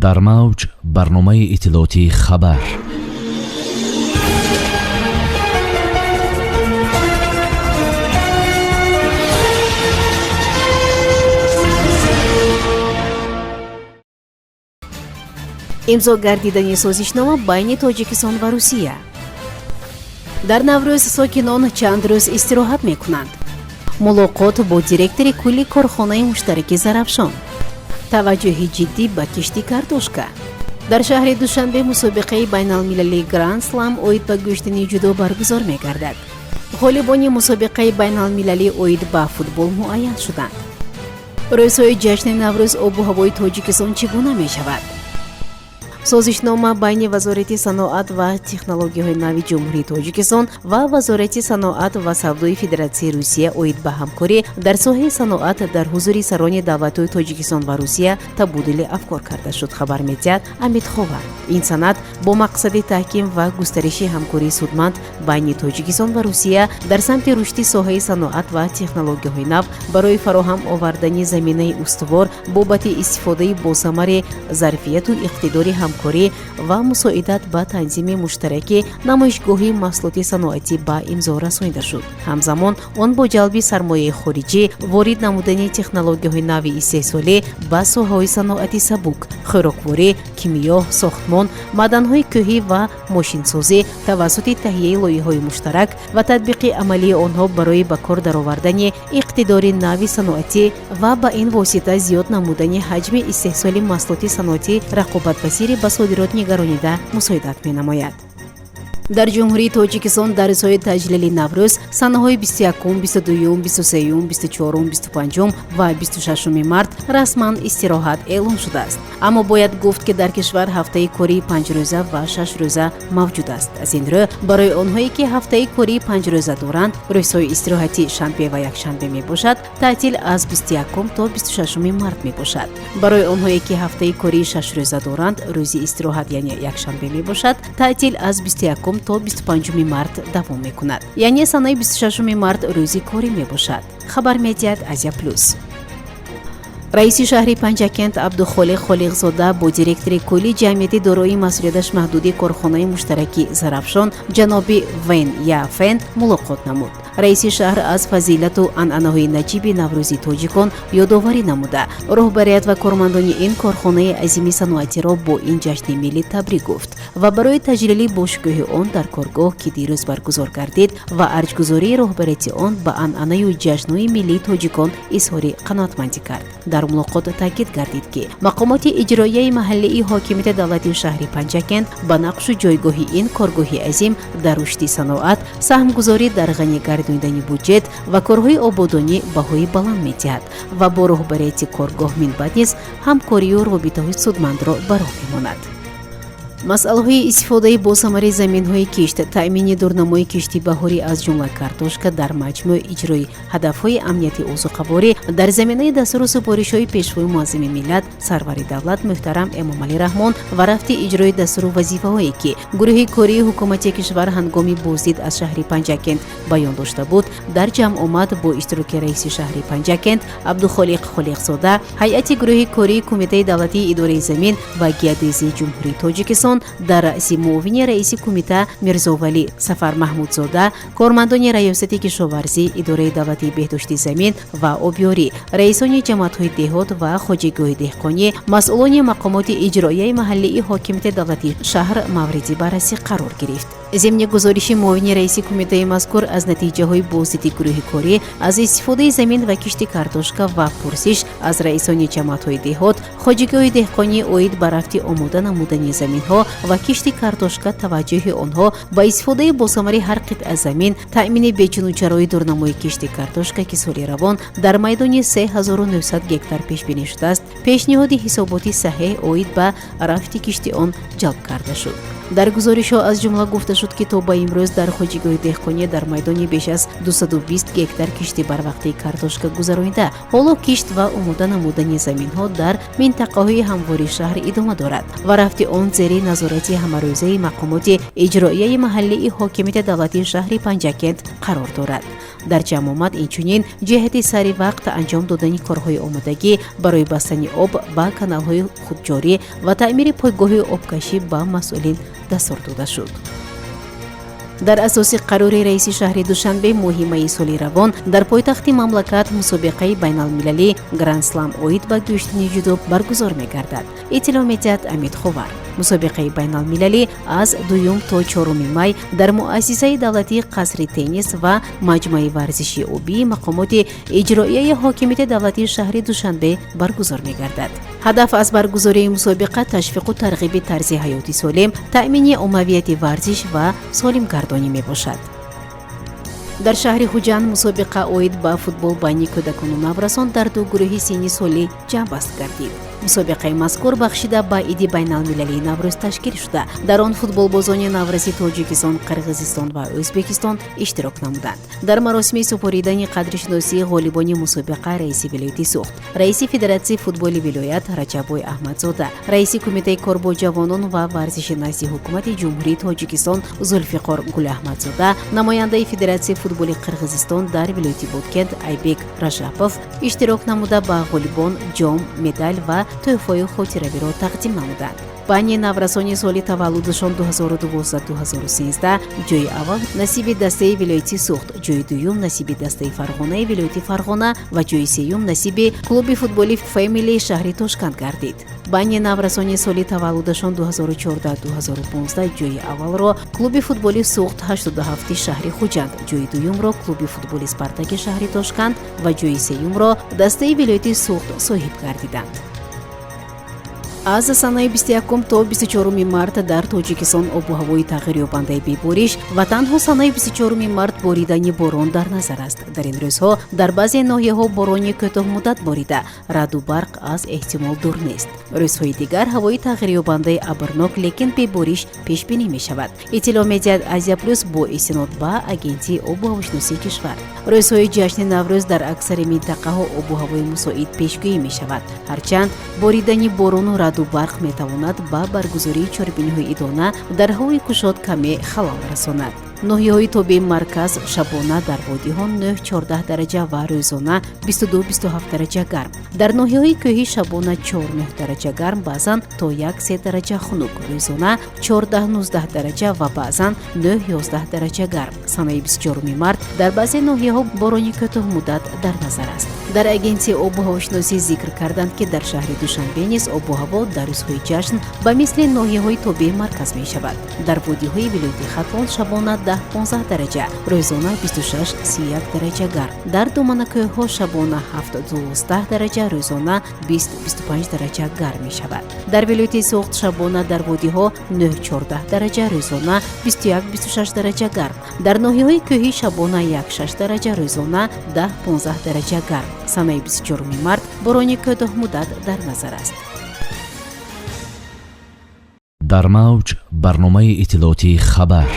дар мавҷ барномаи иттилоотии хабар. имзо гардидани созишнома байни Тоҷикистон ва Русия. дар Наврӯз сокинон чанд рӯз истироҳат мекунанд. мулоқот бо директори кулли корхонаи муштараки Зарафшон. таваҷҷӯҳи ҷиддӣ ба кишти картошка. дар шаҳри Душанбе мусобиқаи байналмилалии Гранд Слам оид ба гӯштани ҷудо баргузор мегардад. ғолибони мусобиқаи байналмилалӣ оид ба футбол муайян шуданд. рӯзҳои ҷашни Наврӯз обу ҳавои Тоҷикистон чӣ гуна мешавад? созишнома байни вазорати саноат ва технологияҳои нави ҷумҳурии Тоҷикистон ва вазорати саноат ва савдои Федератсияи Русия оид ба ҳамкорӣ дар соҳаи саноат дар ҳузури сарони давлатҳои Тоҷикистон ва Русия табодули афкор карда шуд, хабар медиҳад Амид Ховар. ин санад бо мақсади таҳким ва густариши ҳамкории судманд байни Тоҷикистон ва Русия дар самти рушди соҳаи саноат ва технологияҳои нав барои фароҳам овардани заминаи устувор бобати истифодаи босамари зарфияту иқтидори ҳамкорӣ ва мусоидат ба танзими муштараки намоишгоҳи маҳсулоти саноатӣ ба имзо расонида шуд. ҳамзамон он бо ҷалби сармояи хориҷӣ, ворид намудани технологияҳои нави истеҳсолӣ ба соҳаҳои саноати сабук, хӯрокворӣ, кимиё, сохтмон, маъданҳои кӯҳӣ ва мошинсозӣ тавассути таҳияи лоиҳаҳои муштарак ва татбиқи амалии онҳо барои ба кор даровардани иқтидори нави саноатӣ ва ба ин восита зиёд намудани ҳаҷми истеҳсоли маҳсулоти саноатӣ рақобатпазири ба содирот нигаронида мусоидат менамояд. дар ҷумҳурии Тоҷикистон дар рӯзҳои таҷлили Наврӯз санаҳои 21, 22, 23, 24, 25 ва 26 март расман истироҳат эълон шудааст. аммо бояд гуфт ки дар кишвар ҳафтаи кории 5 рӯза ва 6 рӯза мавҷуд аст. аз ин рӯ барои онҳое ки ҳафтаи кории 5 рӯза доранд, рӯзҳои истироҳатӣ шанбе ва якшанбе мебошад, таътил аз 21 то 26 март мебошад. барои онҳое ки ҳафтаи кории 6 рӯза доранд, рӯзи истироҳат яъне якшанбе мебошад, таътил аз 21 то 25 март давом мекунад. яъне санаи 26 март рӯзи корӣ мебошад. хабар медиҳад Азия Плюс. раиси шаҳри Панҷакент Абдухолиқ Холиқзода бо директори кулли ҷамъияти дорои масъулияташ маҳдуди корхонаи муштараки Зарафшон ҷаноби Вен Яфен мулоқот намуд. раиси шаҳр аз фазилату анъанаҳои наҷиби наврӯзи тоҷикон ёдоварӣ намуда, роҳбарият ва кормандони ин корхонаи азими саноатиро бо ин ҷашни миллӣ табрик гуфт ва барои таҷлили бошгӯҳи он дар коргоҳ ки дирӯз баргузор гардид ва арҷгузории роҳбарияти он ба анъанаю ҷашнҳои миллии тоҷикон изҳори қаноатмандӣ кард. дар мулоқот таъкид гардид ки мақомоти иҷроияи маҳаллии ҳокимияти давлати шаҳри Панҷакент ба нақшу ҷойгоҳи ин коргоҳи азим дар рушди саноат, саҳмгузорӣ дар ғанӣ гардонидани буҷет ва корҳои ободонӣ баҳои баланд медиҳад ва бо роҳбарияти коргоҳ минбаъд низ ҳамкорию робитаҳои судмандро ба роҳ мемонад. масъалаҳои истифодаи босамари заминҳои кишт, таъмини дурнамои кишти баҳорӣ аз ҷумла картошка дар маҷмӯъ иҷрои ҳадафҳои амнияти озуқаворӣ дар заминаи дастуру супоришҳои пешвои муаззими миллат сарвари давлат муҳтарам Эмомалӣ Раҳмон ва рафти иҷрои дастуру вазифаҳое ки гурӯҳи кории ҳукумати кишвар ҳангоми боздид аз шаҳри Панҷакент баён дошта буд, дар ҷамъ омад бо иштироки раиси шаҳри Панҷакент Абдухолиқ Холиқзода, ҳайати гурӯҳи кории кумитаи давлатии идораи замин ва геодезии ҷумҳурии Тоҷикистон дар раъси муовини раиси кумита Мирзовалӣ Сафар Маҳмудзода, кормандони раёсати кишоварзӣ, идораи давлатии беҳдошти замин ва обёрӣ, раисони ҷамъиятҳои деҳот ва хоҷагоҳи деҳқонӣ, масъулони мақомоти иҷроияи маҳаллии ҳокимияти давлати шаҳр мавриди баррасӣ қарор гирифт. зимни гузориши муовини раиси кумитаи мазкур аз натиҷаҳои боздиди гурӯҳи корӣ аз истифодаи замин ва кишти картошка ва пурсиш аз раисони ҷамъиятҳои деҳот, хоҷагоҳи деҳқонӣ оид ба рафти омода намудани заминҳо ва кишти картошка, таваҷҷӯҳи онҳо ба истифодаи босамари ҳар қитъа замин, таъмини бечунучарои дурнамои кишти картошка ки соли равон дар майдони 3900 гектар пешбинӣ шудааст, пешниҳоди ҳисоботи саҳеҳ оид ба рафти кишти он ҷалб карда шуд. дар гузоришҳо аз ҷумла гуфта шуд ки то ба имрӯз дар хоҷигоҳи деҳқонӣ дар майдони беш аз 220 гектар кишти барвақтии картошка гузаронида ҳоло кишт ва омода намудани заминҳо дар минтақаҳои ҳамвори шаҳр идома дорад ва рафти он зери назорати ҳамарӯзаи мақомоти иҷроияи маҳаллии ҳокимияти давлатии шаҳри Панҷакент қарор дорад. дар ҷамъ омад инчунин ҷиҳати сари вақт анҷом додани корҳои омодагӣ барои бастани об ба каналҳои худҷорӣ ва таъмири пойгоҳи обкашӣ ба масъулин дастур дода шуд. дар асоси қарори раиси шаҳри Душанбе моҳи майи соли равон дар пойтахти мамлакат мусобиқаи байналмилалӣ Гранд Слам оид ба гӯштани ҷудо баргузор мегардад. иттилоъ медиҳад Амид Ховар. мусобиқаи байналмилалӣ аз 2 то 4 май дар муассисаи давлатии қасри теннис ва маҷмӯи варзиши обии мақомоти иҷроияи ҳокимияти давлатии шаҳри Душанбе баргузор мегардад. ҳадаф аз баргузории мусобиқа ташвиқу тарғиби тарзи ҳаёти солим, таъмини оммавияти варзиш ва солимгардонӣ мебошад. дар шаҳри Хуҷанд мусобиқа оид ба футбол байни кӯдакону наврасон дар 2 гурӯҳи синни солӣ ҷамъбаст гардид. мусобиқаи мазкур бахшида ба иди байналмилалии Наврӯз ташкил шуда, дар он футболбозони Наврази Тоҷикистон, Қирғизистон ва Ӯзбекистон иштирок намуданд. дар маросими супоридани қадришиносии ғолибони мусобиқа раиси вилояти Суғд, раиси Федератсияи футболи вилоят Раҷаббой Аҳмадзода, раиси Кумитаи кор бо ҷавонон ва варзиши назди ҳукумати Ҷумҳурии Тоҷикистон Зулфиқор Гулаҳмадзода, намояндаи Федератсияи футболи Қирғизистон дар вилояти Бодкент Айбек Ражапов иштирок намуда ба ғолибон ҷом, медаль ва тӯҳфаи хотиравиро тақдим намуданд. байни наврасони соли таваллудашон 2012-2013 ҷойи аввал насиби дастаи вилояти Суғд, ҷойи дуюм насиби дастаи Фарғонаи вилояти Фарғона ва ҷойи сеюм насиби клуби футболи Фэмилии шаҳри Тошканд гардид. байни наврасони соли таваллудашон 2014-2015 ҷойи аввалро клуби футболи Суғд 87 шаҳри Хуҷанд, ҷойи дуюмро клуби футболи Спартаки шаҳри Тошканд ва ҷойи сеюмро дастаи вилояти Суғд соҳиб гардиданд. аз санаи 21 то 24 март дар Тоҷикистон обу ҳавои тағйирёбандаи бебориш ва танҳо санаи 24 март боридани борон дар назар аст. дар ин рӯзҳо дар баъзе ноҳияҳо борони кӯтоҳмуддат борида, раъду барқ аз эҳтимол дур нест. рӯзҳои дигар ҳавои тағйирёбандаи абрнок лекин бебориш пешбинӣ мешавад. иттилоъ медиҳад Азия Плюс бо истинод ба агентии обу ҳавошиносии кишвар. рӯзҳои ҷашни Наврӯз дар аксари минтақаҳо обу ҳавои мусоид пешгӯӣ мешавад, ҳарчанд боридани борону раъду барқ метавонад ба баргузории чорбиниҳои идона дар ҳавои кушод каме халал расонад. ноҳияҳои тобии марказ шабона дар водиҳо 9-14 дараҷа ва рӯзона 22-27 дараҷа гарм. дар ноҳияҳои кӯҳӣ шабона 4-9 дараҷа гарм, баъзан то 1-3 дараҷа хунук, рӯзона 14-19 дараҷа ва баъзан 9-11 дараҷа гарм. санаи 24 март дар баъзе ноҳияҳо борони кӯтоҳмуддат дар назар аст. дар агентии обу ҳавошиносӣ зикр карданд ки дар шаҳри Душанбе низ обу ҳаво дар рӯзҳои ҷашн ба мисли ноҳияҳои тобии марказ мешавад. дар водиҳои вилояти Хатон шабона 10-15 дараҷа, рӯзона 26-31 дараҷа гарм. дар доманакӯҳҳо шабона 7-12 дараҷа, рӯзона 20-25 дараҷа гарм мешавад. дар вилояти Суғд шабона дар водиҳо 9-14 дараҷа, рӯзона 21-26 дараҷа гарм. дар ноҳияҳои кӯҳӣ шабона 1-6 дараҷа, рӯзона 10-15 дараҷа гарм. санаи 24 март борони кӯтоҳмуддат дар назар аст. дар мавҷ барномаи иттилоотии хабар.